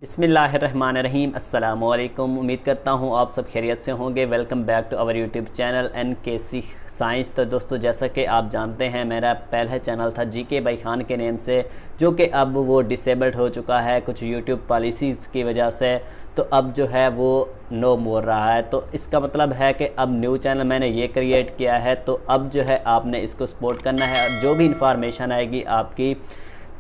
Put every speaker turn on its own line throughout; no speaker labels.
बिस्मिल्लाहिर्रहमानिर्रहीम। अस्सलामुअलैकुम। उम्मीद करता हूँ आप सब खैरियत से होंगे। Welcome back to our YouTube channel NKC science. तो दोस्तों, जैसा कि आप जानते हैं, मेरा पहला चैनल था GK बाई खान के नेम से, जो कि अब वो डिसेबल्ड हो चुका है कुछ यूट्यूब पॉलिसीज़ की वजह से। तो अब जो है वो नो मोर रहा है। तो इसका मतलब है कि अब न्यू चैनल मैंने ये क्रिएट किया है, तो अब जो है आपने इसको सपोर्ट करना है और जो भी इंफॉर्मेशन आएगी आपकी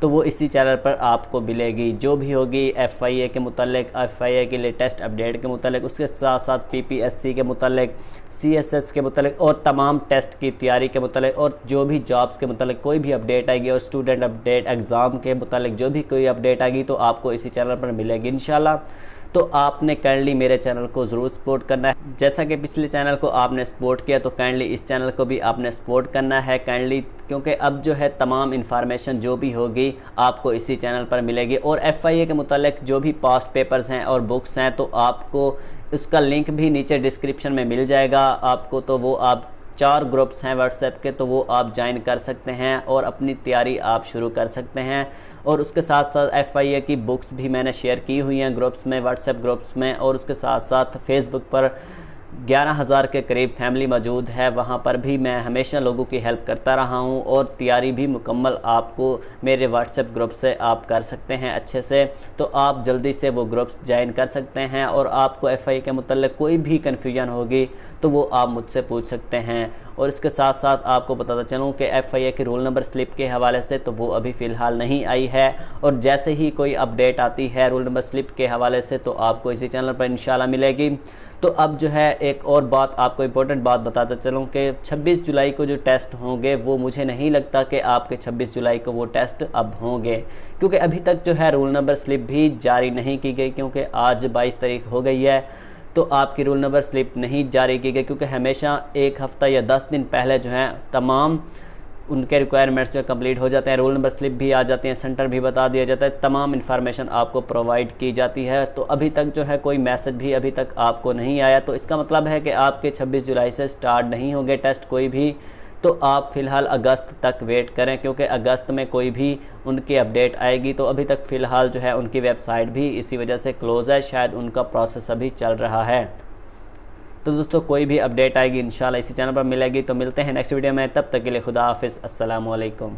तो वो इसी चैनल पर आपको मिलेगी। जो भी होगी FIA के मुतालिक, FIA के लेटेस्ट अपडेट के मुतालिक, उसके साथ साथ PPSC के मुतालिक, CSS के मुतालिक और तमाम टेस्ट की तैयारी के मुतालिक, और जो भी जॉब्स के मुतालिक कोई भी अपडेट आएगी, और स्टूडेंट अपडेट एग्ज़ाम के मुतालिक जो भी कोई अपडेट आएगी तो आपको इसी चैनल पर मिलेगी इंशाल्लाह। तो आपने काइंडली मेरे चैनल को ज़रूर सपोर्ट करना है। जैसा कि पिछले चैनल को आपने सपोर्ट किया, तो काइंडली इस चैनल को भी आपने सपोर्ट करना है काइंडली, क्योंकि अब जो है तमाम इन्फॉर्मेशन जो भी होगी आपको इसी चैनल पर मिलेगी। और FIA के मुतालिक जो भी पास्ट पेपर्स हैं और बुक्स हैं, तो आपको उसका लिंक भी नीचे डिस्क्रिप्शन में मिल जाएगा आपको। तो वो आप 4 ग्रुप्स हैं व्हाट्सएप के, तो वो आप ज्वाइन कर सकते हैं और अपनी तैयारी आप शुरू कर सकते हैं। और उसके साथ साथ FIA की बुक्स भी मैंने शेयर की हुई हैं ग्रुप्स में, व्हाट्सएप ग्रुप्स में। और उसके साथ साथ फेसबुक पर 11,000 के करीब फैमिली मौजूद है, वहाँ पर भी मैं हमेशा लोगों की हेल्प करता रहा हूँ। और तैयारी भी मुकम्मल आपको मेरे व्हाट्सएप ग्रुप से आप कर सकते हैं अच्छे से। तो आप जल्दी से वो ग्रुप्स ज्वाइन कर सकते हैं। और आपको FIA के मुताल्लिक़ कोई भी कन्फ्यूजन होगी तो वो आप मुझसे पूछ सकते हैं। और इसके साथ साथ आपको बताता चलूँ कि FIA की रोल नंबर स्लिप के हवाले से तो वो अभी फ़िलहाल नहीं आई है, और जैसे ही कोई अपडेट आती है रोल नंबर स्लिप के हवाले से तो आपको इसी चैनल पर इंशाल्लाह मिलेगी। तो अब जो है एक और बात आपको इम्पोर्टेंट बात बताता चलूँ कि 26 जुलाई को जो टेस्ट होंगे वो मुझे नहीं लगता कि आपके 26 जुलाई को वो टेस्ट अब होंगे, क्योंकि अभी तक जो है रोल नंबर स्लिप भी जारी नहीं की गई, क्योंकि आज 22 तारीख हो गई है। तो आपकी रोल नंबर स्लिप नहीं जारी की गई, क्योंकि हमेशा एक हफ़्ता या 10 दिन पहले जो है तमाम उनके रिक्वायरमेंट्स जो कंप्लीट हो जाते हैं, रोल नंबर स्लिप भी आ जाती हैं, सेंटर भी बता दिया जाता है, तमाम इन्फॉर्मेशन आपको प्रोवाइड की जाती है। तो अभी तक जो है कोई मैसेज भी अभी तक आपको नहीं आया, तो इसका मतलब है कि आपके 26 जुलाई से स्टार्ट नहीं होंगे टेस्ट कोई भी। तो आप फ़िलहाल अगस्त तक वेट करें, क्योंकि अगस्त में कोई भी उनकी अपडेट आएगी। तो अभी तक फ़िलहाल जो है उनकी वेबसाइट भी इसी वजह से क्लोज़ है, शायद उनका प्रोसेस अभी चल रहा है। तो दोस्तों, कोई भी अपडेट आएगी इंशाल्लाह इसी चैनल पर मिलेगी। तो मिलते हैं नेक्स्ट वीडियो में, तब तक के लिए खुदा हाफिज़। अस्सलामु अलैकुम।